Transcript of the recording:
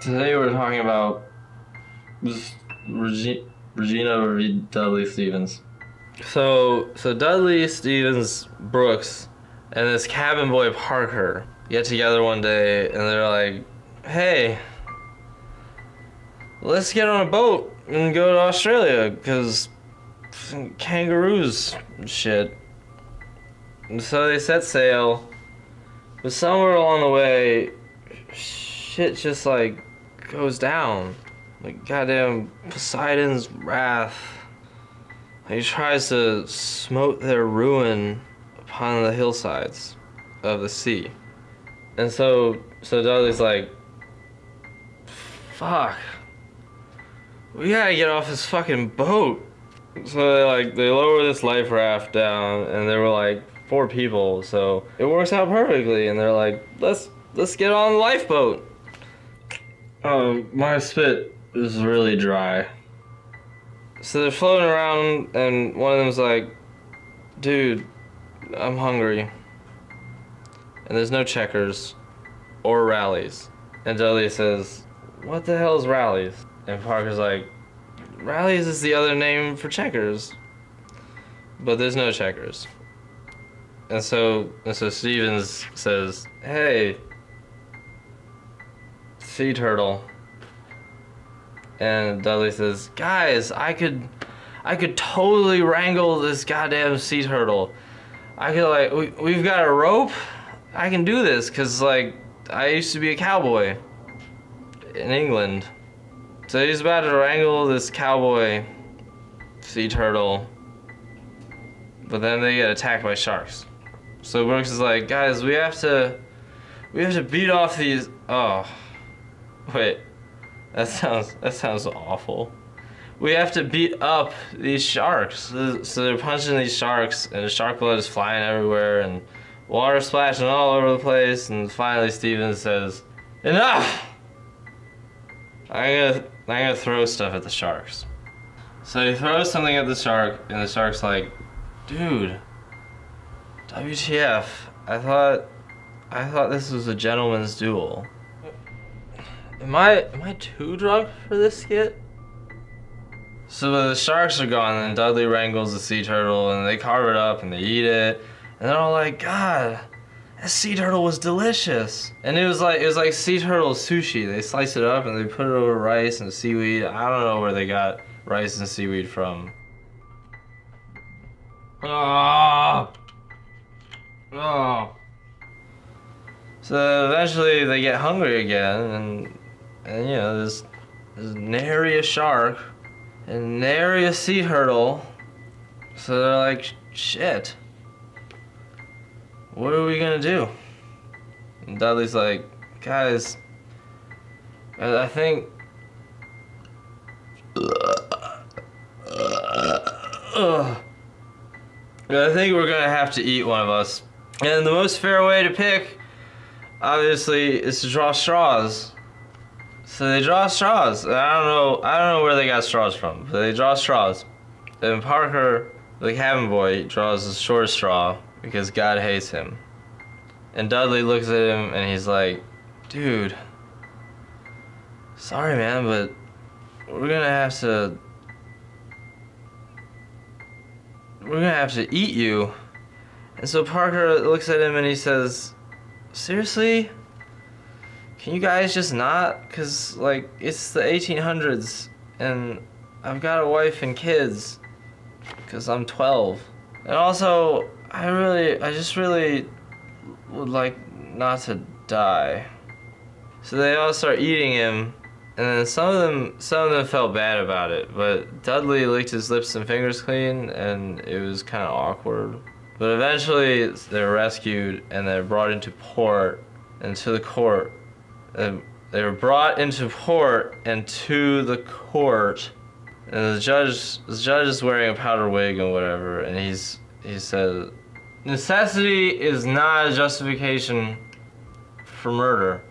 Today we're talking about this Regina Dudley Stevens. So Dudley Stevens Brooks and this cabin boy Parker get together one day and they're like, hey, let's get on a boat and go to Australia because kangaroos and shit. And so they set sail, but somewhere along the way, shit just like goes down. Like goddamn Poseidon's wrath. He tries to smote their ruin upon the hillsides of the sea. And so Dudley's like, fuck, we gotta get off this fucking boat. So they lower this life raft down, and there were like 4 people, so it works out perfectly. And they're like, let's get on the lifeboat. My spit is really dry. So they're floating around, and one of them's like, dude, I'm hungry. And there's no checkers or rallies. And Dudley says, what the hell is rallies? And Parker's like, rallies is the other name for checkers. But there's no checkers. And so Stevens says, hey, sea turtle. And Dudley says, guys, I could totally wrangle this goddamn sea turtle. I could we've got a rope. I can do this, cause I used to be a cowboy in England. So he's about to wrangle this cowboy sea turtle, but then they get attacked by sharks. So Brooks is like, guys, we have to beat off these. Oh, wait, that sounds awful. We have to beat up these sharks. So they're punching these sharks, and the shark blood is flying everywhere, and water splashing all over the place. And finally, Stevens says, enough! I'm gonna throw stuff at the sharks. So he throws something at the shark, and the shark's like, dude, WTF? I thought this was a gentleman's duel. Am I too drunk for this skit? So the sharks are gone, and Dudley wrangles the sea turtle, and they carve it up and they eat it, and they're all like, God, that sea turtle was delicious. And it was like sea turtle sushi. They slice it up and they put it over rice and seaweed. I don't know where they got rice and seaweed from. Oh. So eventually they get hungry again, and you know, this nary a shark and nary a sea turtle. So they're like, shit, what are we gonna do? And Dudley's like, guys, I think we're gonna have to eat one of us. And the most fair way to pick, obviously, is to draw straws. So they draw straws. And I don't know where they got straws from, but they draw straws. And Parker, the cabin boy, draws the short straw because God hates him. And Dudley looks at him and he's like, dude, sorry man, but we're gonna have to eat you. And so Parker looks at him and he says, seriously? Can you guys just not? Cause it's the 1800s and I've got a wife and kids, cause I'm 12. And also, I just really would like not to die. So they all start eating him, and then some of them felt bad about it, but Dudley licked his lips and fingers clean, and it was kind of awkward. But eventually they're rescued and they're brought into port and to the court. They were brought into port and to the court, and the judge is wearing a powder wig and whatever, and he said, necessity is not a justification for murder.